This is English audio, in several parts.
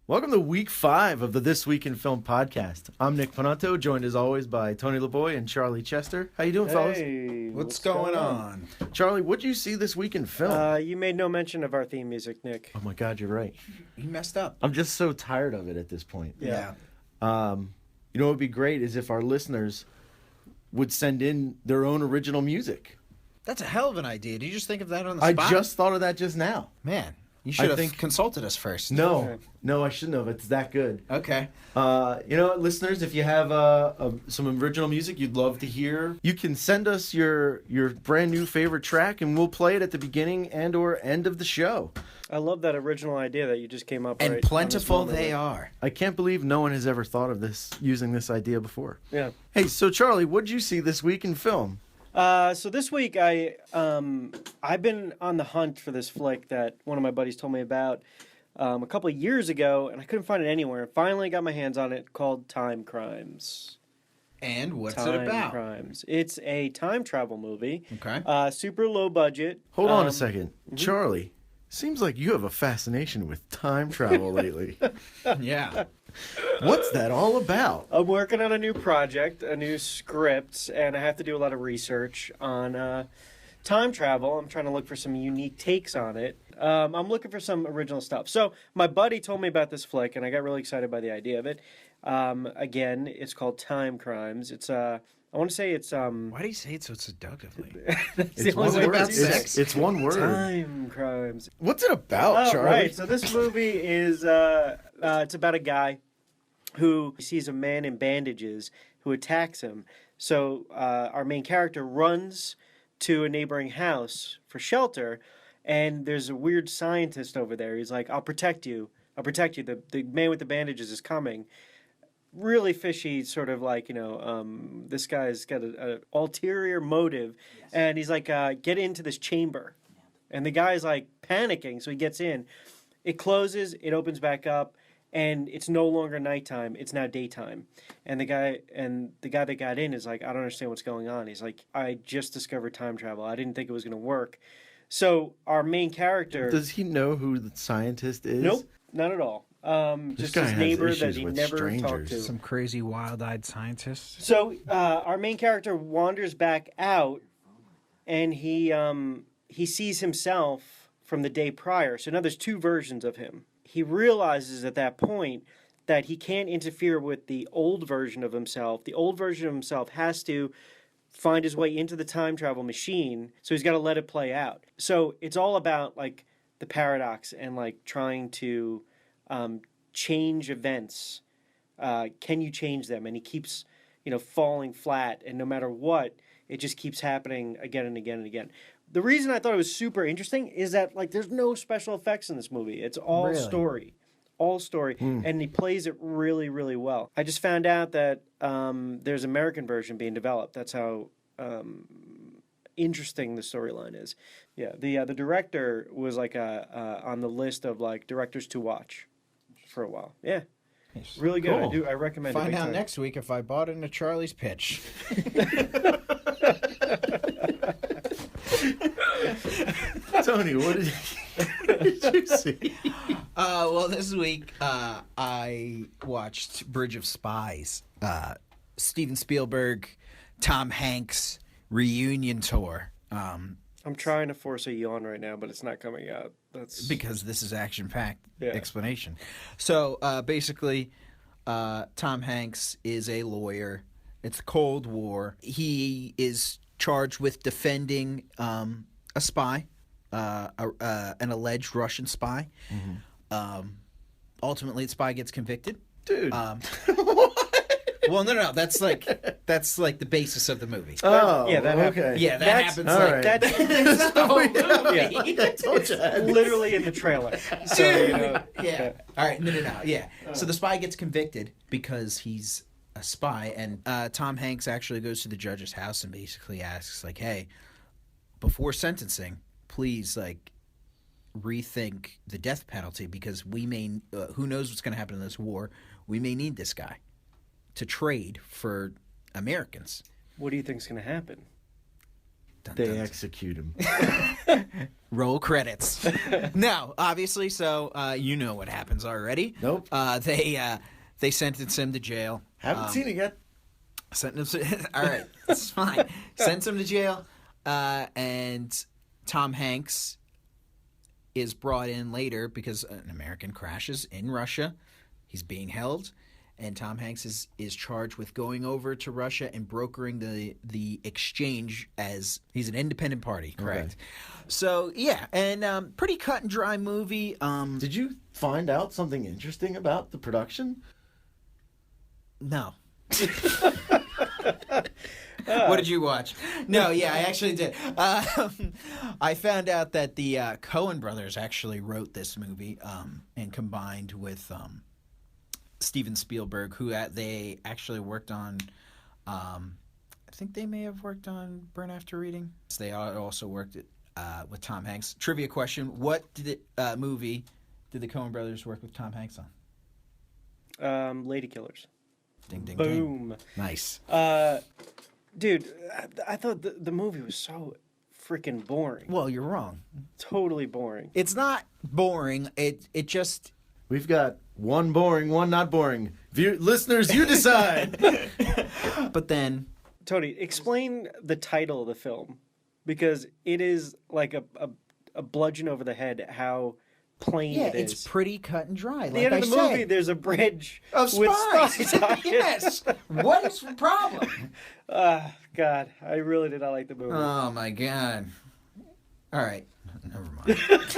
Welcome to week 5 of the This Week in Film podcast. I'm Nick Panotto, joined as always by Tony LeBoy and Charlie Chester. How you doing, fellas? Hey, what's going on? Charlie, what did you see this week in film? You made no mention of our theme music, Nick. Oh my God, you're right. You messed up. I'm just so tired of it at this point. Yeah. You know what would be great is if our listeners would send in their own original music. That's a hell of an idea. Did you just think of that on the spot? I just thought of that just now. Man, you should have consulted us first. No, I shouldn't have. It's that good. Okay. You know what, listeners, if you have some original music you'd love to hear, you can send us your brand new favorite track and we'll play it at the beginning and or end of the show. I love that original idea that you just came up with. And plentiful they are. I can't believe no one has ever thought of using this idea before. Yeah. Hey, so Charlie, what did you see this week in film? So this week I've been on the hunt for this flick that one of my buddies told me about a couple of years ago, and I couldn't find it anywhere. Finally got my hands on it, called Timecrimes. And what's it about? Timecrimes. It's a time travel movie. Okay. Super low budget. Hold on a second. Charlie, seems like you have a fascination with time travel lately. Yeah. What's that all about? I'm working on a new project, a new script, and I have to do a lot of research on time travel. I'm trying to look for some unique takes on it. I'm looking for some original stuff. So my buddy told me about this flick, and I got really excited by the idea of it. Again, it's called Timecrimes. It's I want to say it's Why do you say it so seductively? It's one word. It's one word. Timecrimes. What's it about, Charlie? Right. So this movie is it's about a guy who sees a man in bandages who attacks him. So our main character runs to a neighboring house for shelter, and there's a weird scientist over there. He's like, I'll protect you. I'll protect you. The man with the bandages is coming. Really fishy, sort of like, this guy's got an ulterior motive. Yes. And he's like, get into this chamber. Yeah. And the guy's like panicking, so he gets in. It closes, it opens back up, and it's no longer nighttime, it's now daytime. And the guy that got in is like, I don't understand what's going on. He's like, I just discovered time travel. I didn't think it was going to work. So our main character... Does he know who the scientist is? Nope, not at all. Just his neighbor that he never talked to. Some crazy wild-eyed scientist. So our main character wanders back out, and he sees himself from the day prior. So now there's two versions of him. He realizes at that point that he can't interfere with the old version of himself. The old version of himself has to find his way into the time travel machine, so he's got to let it play out. So it's all about like the paradox and like trying to change events. Can you change them? And he keeps, falling flat, and no matter what, it just keeps happening again and again and again. The reason I thought it was super interesting is that like there's no special effects in this movie. It's all story. All story, and he plays it really, really well. I just found out that there's an American version being developed. That's how interesting the storyline is. Yeah, the director was like on the list of like directors to watch for a while. Yeah, really good. Cool. I recommend. Find out next week if I bought into Charlie's pitch. Tony, what did you see? Well, this week I watched Bridge of Spies. Steven Spielberg, Tom Hanks reunion tour. I'm trying to force a yawn right now, but it's not coming out. That's because this is action-packed explanation. So basically, Tom Hanks is a lawyer. It's the Cold War. He is charged with defending a spy, an alleged Russian spy. Mm-hmm. Ultimately, the spy gets convicted. Dude. Well, no. That's like the basis of the movie. Oh, yeah, that okay. Yeah, that happens. All right. That's the whole movie. Yeah, I told you. literally in the trailer. So yeah. All right. No. Yeah. So the spy gets convicted because he's a spy, and Tom Hanks actually goes to the judge's house and basically asks, like, "Hey, before sentencing, please, like, rethink the death penalty because we may, who knows what's going to happen in this war? We may need this guy to trade for Americans." What do you think's going to happen? They execute him. Roll credits. No, obviously. So you know what happens already. Nope. They sentence him to jail. Haven't seen it yet. All right, it's fine. Sends him to jail, and Tom Hanks is brought in later because an American crashes in Russia. He's being held, and Tom Hanks is charged with going over to Russia and brokering the exchange, as he's an independent party. Correct. Okay. So yeah, and pretty cut and dry movie. Did you find out something interesting about the production? No. What did you watch? No, yeah, I actually did. I found out that the Coen brothers actually wrote this movie and combined with Steven Spielberg, who they actually worked on. I think they may have worked on Burn After Reading. They also worked with Tom Hanks. Trivia question: what movie did the Coen brothers work with Tom Hanks on? Lady Killers. Ding, ding, Boom. Ding. Nice. Dude, I thought the movie was so freaking boring. Well, you're wrong. Totally boring. It's not boring. It just... We've got one boring, one not boring. Listeners, you decide. But then... Tony, explain the title of the film. Because it is like a bludgeon over the head how... plain it is. It's pretty cut and dry. At the end of the movie, there's a bridge of with spies on it. Yes. What is the problem? God, I really did not like the movie. Oh my God. All right, never mind.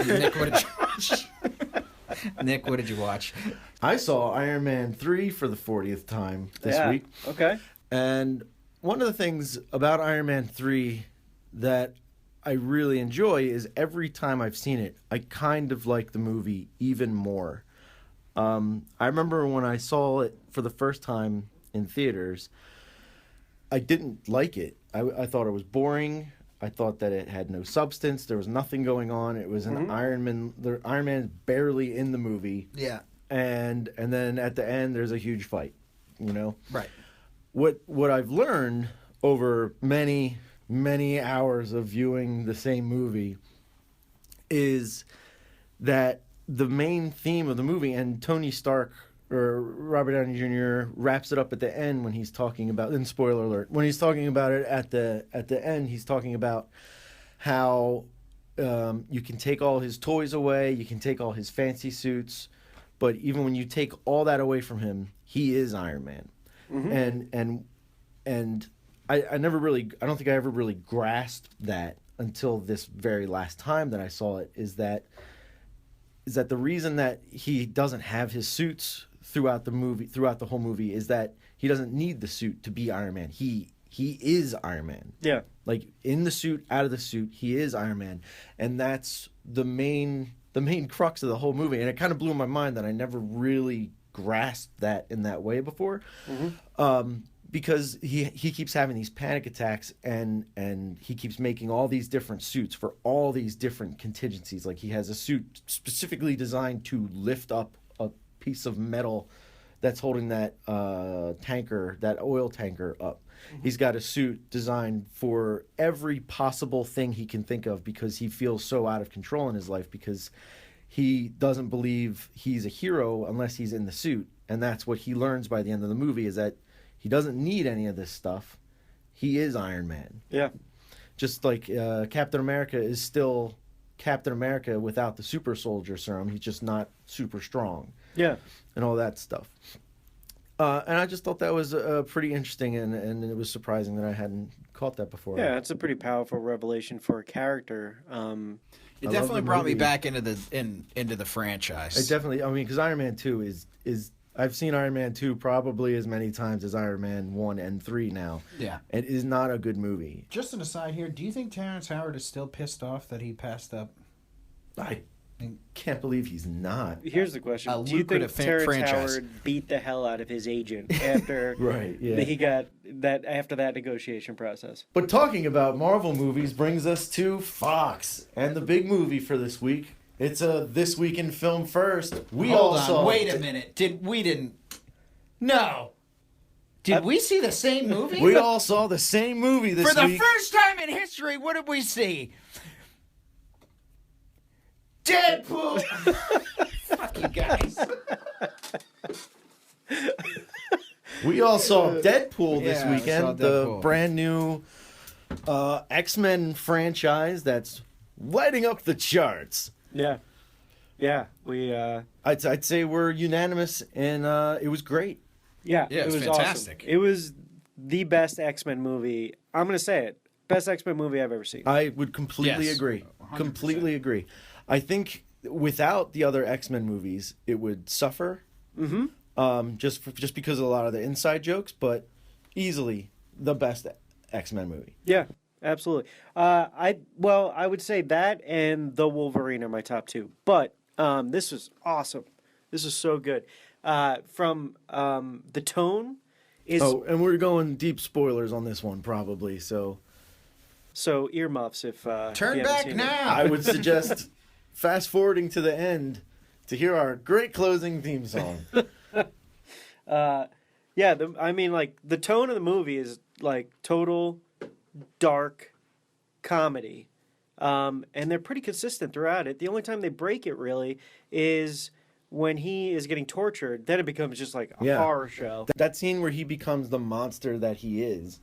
Nick, what did you watch? Nick, what did you watch? I saw Iron Man 3 for the 40th time this week. Okay. And one of the things about Iron Man 3 that I really enjoy is every time I've seen it, I kind of like the movie even more. I remember when I saw it for the first time in theaters, I didn't like it. I thought it was boring. I thought that it had no substance. There was nothing going on. It was an Iron Man. Iron Man's barely in the movie. Yeah. And then at the end, there's a huge fight. You know. Right. What I've learned over many hours of viewing the same movie is that the main theme of the movie, and Tony Stark or Robert Downey Jr. wraps it up at the end when he's talking about, and spoiler alert, when he's talking about it at the end, he's talking about how you can take all his toys away, you can take all his fancy suits, but even when you take all that away from him, he is Iron Man. Mm-hmm. And I don't think I ever really grasped that until this very last time that I saw it, is that the reason that he doesn't have his suits throughout the whole movie is that he doesn't need the suit to be Iron Man. He is Iron Man. Yeah. Like in the suit, out of the suit, he is Iron Man. And that's the main crux of the whole movie. And it kind of blew my mind that I never really grasped that in that way before. Mm-hmm. Because he keeps having these panic attacks and he keeps making all these different suits for all these different contingencies. Like he has a suit specifically designed to lift up a piece of metal that's holding that oil tanker up. Mm-hmm. He's got a suit designed for every possible thing he can think of because he feels so out of control in his life because he doesn't believe he's a hero unless he's in the suit. And that's what he learns by the end of the movie, is that he doesn't need any of this stuff. He is Iron Man. Yeah. Just like Captain America is still Captain America without the super soldier serum. He's just not super strong. Yeah. And all that stuff. And I just thought that was pretty interesting, and it was surprising that I hadn't caught that before. Yeah, it's a pretty powerful revelation for a character. It definitely brought me back into the franchise. It definitely, because Iron Man 2 is I've seen Iron Man 2 probably as many times as Iron Man 1 and 3 now. Yeah. It is not a good movie. Just an aside here, do you think Terrence Howard is still pissed off that he passed up? I can't believe he's not. Here's the question. Do you think Terrence Howard beat the hell out of his agent after right, yeah. he got that after that negotiation process? But talking about Marvel movies brings us to Fox and the big movie for this week. It's a This Week in Film First. Hold on, wait a minute. Did Did we see the same movie? We all saw the same movie this For the week. first time in history, what did we see? Deadpool! Fuck you guys. We all saw Deadpool this Yeah, we weekend, saw the Deadpool. brand new X-Men franchise that's lighting up the charts. Yeah. Yeah. We. I'd say we're unanimous, and it was great. Yeah. Yeah, it it's was fantastic. Awesome. It was the best X-Men movie. I'm gonna say it. Best X-Men movie I've ever seen. I would completely Yes, agree. 100%. Completely agree. I think without the other X-Men movies, it would suffer. Mm-hmm. Just because of a lot of the inside jokes, but easily the best X-Men movie. Yeah. Absolutely. I would say that and The Wolverine are my top two. But this was awesome. This is so good. From the tone is And we're going deep spoilers on this one, probably. So so earmuffs if Turn you haven't back seen it. now. I would suggest fast forwarding to the end to hear our great closing theme song. Yeah, I mean, like the tone of the movie is like total dark comedy, and they're pretty consistent throughout it. The only time they break it really is when he is getting tortured. Then it becomes just like a Yeah. horror show. That scene where he becomes the monster that he is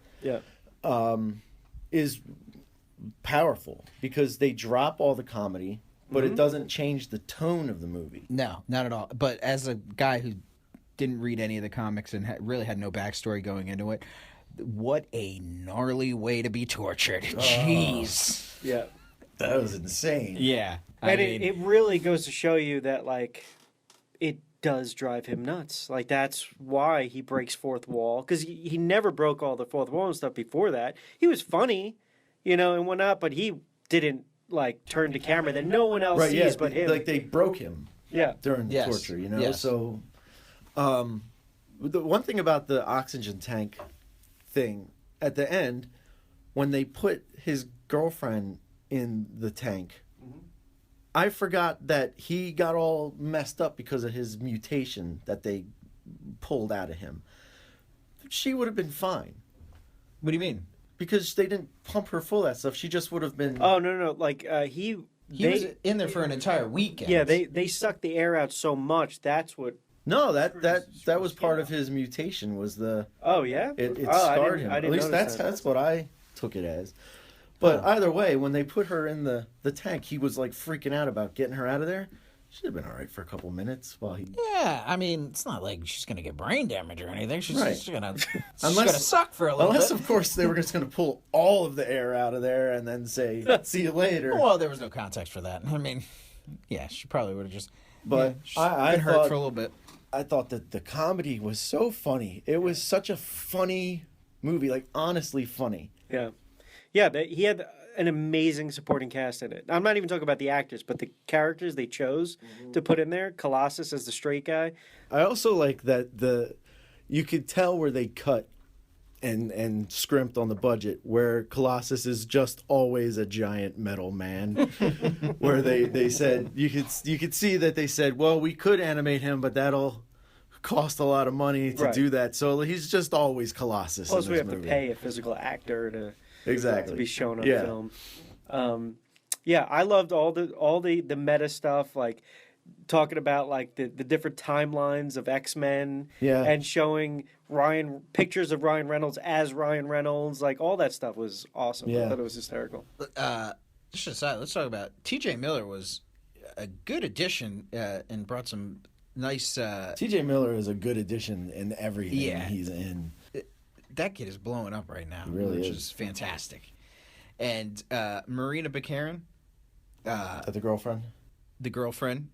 powerful because they drop all the comedy, but it doesn't change the tone of the movie. No, not at all. But as a guy who didn't read any of the comics and really had no backstory going into it, what a gnarly way to be tortured. Jeez. Yeah, That was insane. Yeah. and it really goes to show you that like it does drive him nuts. Like that's why he breaks fourth wall because he never broke all the fourth wall and stuff before that. He was funny, and whatnot, but he didn't like turn to camera that no one else Right, sees yeah. but him. Like they broke him Yeah. during the Yes. torture, Yes. So the one thing about the oxygen tank thing at the end, when they put his girlfriend in the tank, I forgot that he got all messed up because of his mutation that they pulled out of him. She would have been fine What do you mean? because they didn't pump her full of that stuff. She just would have been. Oh no. Like He was in there for an entire weekend. Yeah, they sucked the air out so much. That's what. No, that was part of his mutation. Was the Oh yeah. it Oh, scarred him. I At didn't least notice that's what I took it as. But either way, when they put her in the tank, he was like freaking out about getting her out of there. She'd have been all right for a couple minutes while he. Yeah, I mean, it's not like she's going to get brain damage or anything. She's Right. just going to Unless- suck for a little Unless, bit. of course, they were just going to pull all of the air out of there and then say, "See you later." Well, there was no context for that. I mean, yeah, she probably would have just But she's I been hurt thought- for a little bit. I thought that the comedy was so funny. It was such a funny movie, like honestly funny. Yeah, yeah. He had an amazing supporting cast in it. I'm not even talking about the actors, but the characters they chose to put in there. Colossus as the straight guy. I also like that you could tell where they cut and scrimped on the budget, where Colossus is just always a giant metal man. Where they said you could see that they said, well, we could animate him, but that'll cost a lot of money to Right. do that. So he's just always Colossus. Plus, in we this have movie. to pay a physical actor to Exactly. be shown on Yeah. film. Yeah, I loved all the meta stuff, like talking about like the different timelines of X-Men, Yeah. and showing pictures of Ryan Reynolds as Ryan Reynolds, like all that stuff was awesome. Yeah. I thought it was hysterical. Just aside, let's talk about T.J. Miller was a good addition and brought some nice. T.J. Miller is a good addition in everything Yeah. he's in. That kid is blowing up right now, really which is. is fantastic. And Marina Baccarin, The girlfriend. the girlfriend,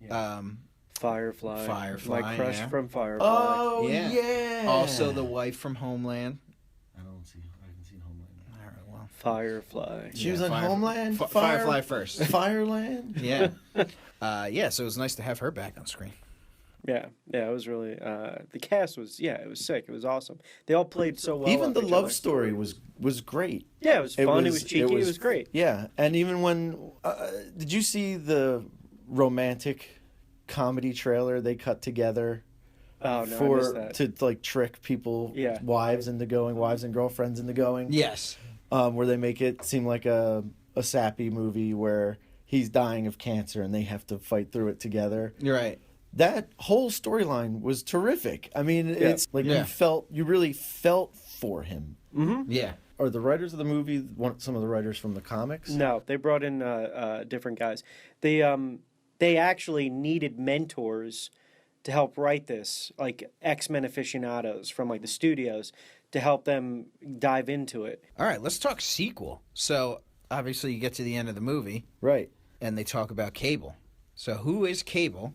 Firefly, Firefly, my crush yeah. from Firefly. Oh Yeah. yeah. also the wife from Homeland. I haven't seen Homeland. All right, well, Firefly. She was on Homeland. Firefly first. Fireland. Yeah, yeah. So it was nice to have her back on screen. Yeah, it was really the cast was it was sick. It was awesome. They all played so well. Even off the each love other. story was great. Yeah, it was fun. It was cheeky. It was great. Yeah, and even when did you see the romantic comedy trailer they cut together Oh no, I missed that. to like trick people, wives and girlfriends into going. Yes. Where they make it seem like a sappy movie where he's dying of cancer and they have to fight through it together. You're right. That whole storyline was terrific. I mean, it's like you really felt for him. Mm-hmm. Yeah. Are the writers of the movie some of the writers from the comics? No, they brought in different guys. They actually needed mentors to help write this, like X-Men aficionados from like the studios to help them dive into it. All right, let's talk sequel. So obviously you get to the end of the movie, right? And they talk about Cable. So who is Cable,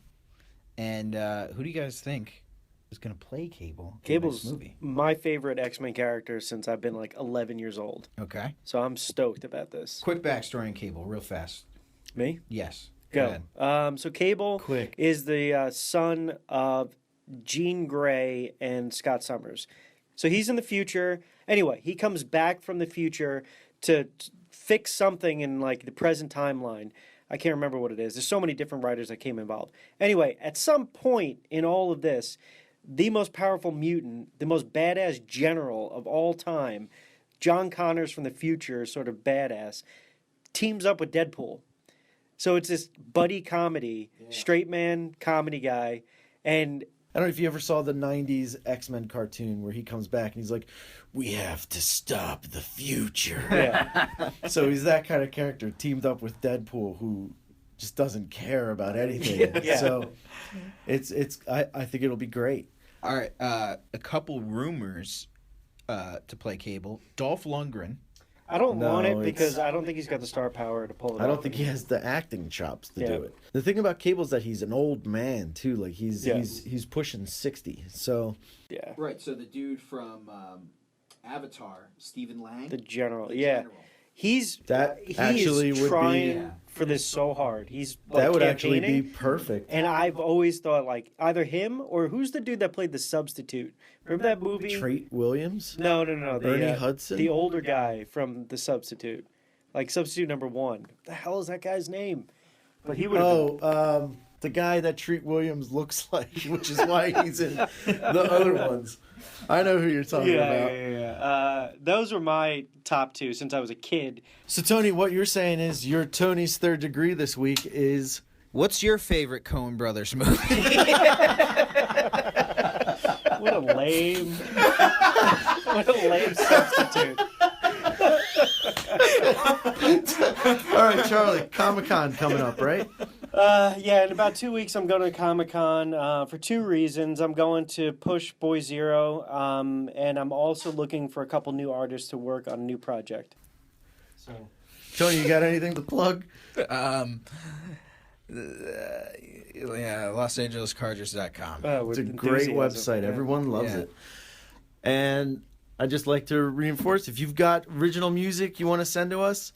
and who do you guys think is going to play Cable? Cable's in this movie? My favorite X-Men character since I've been like 11 years old. Okay. So I'm stoked about this. Quick backstory on Cable, real fast. Me? Yes. Go. So Cable is the son of Jean Grey and Scott Summers. So he's in the future. Anyway, he comes back from the future to fix something in like the present timeline. I can't remember what it is. There's so many different writers that came involved. Anyway, at some point in all of this, the most powerful mutant, the most badass general of all time, John Connors from the future, sort of badass, teams up with Deadpool. So it's this buddy comedy, straight man comedy guy, and I don't know if you ever saw the 90s X-Men cartoon where he comes back and he's like, we have to stop the future. Yeah. So he's that kind of character teamed up with Deadpool who just doesn't care about anything. Yeah. So I think it'll be great. All right, a couple rumors to play Cable. Dolph Lundgren. I don't want it because I don't think he's got the star power to pull it off. I don't think he has the acting chops to do it. The thing about Cable is that he's an old man too. Like he's pushing 60. So yeah. Right. So the dude from Avatar, Stephen Lang, the general. General. He's actually would trying for this so hard. He's like, that would actually be perfect. And I've always thought like either him or who's the dude that played the substitute? Remember that movie? Treat Williams? No. Ernie Hudson? The older guy from the substitute. Like substitute number 1. What the hell is that guy's name? But he would the guy that Treat Williams looks like, which is why he's in the other ones. I know who you're talking about. Yeah. Those were my top 2 since I was a kid. So, Tony, what you're saying is your Tony's third degree this week is... What's your favorite Coen Brothers movie? What a lame substitute. All right, Charlie, Comic-Con coming up, right? Yeah, in about 2 weeks I'm going to Comic-Con for 2 reasons. I'm going to push Boy Zero, and I'm also looking for a couple new artists to work on a new project. So, Tony, you got anything to plug? LosAngelesCargers.com. It's a great website. Yeah. Everyone loves it. And I'd just like to reinforce, if you've got original music you want to send to us,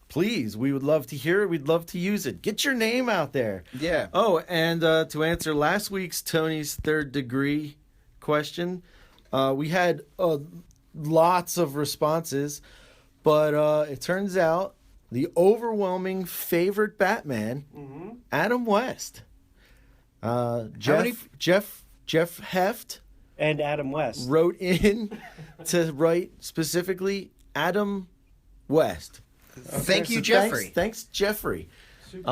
please, we would love to hear it. We'd love to use it. Get your name out there. Yeah. Oh, and to answer last week's Tony's third degree question, we had lots of responses, but it turns out the overwhelming favorite Batman, Adam West. Jeff Heft and Adam West wrote in to write specifically Adam West. Okay. Thank you, Jeffrey. Thanks, Jeffrey. He's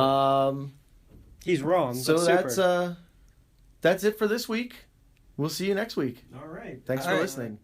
wrong. So that's it for this week. We'll see you next week. All right. Thanks for listening.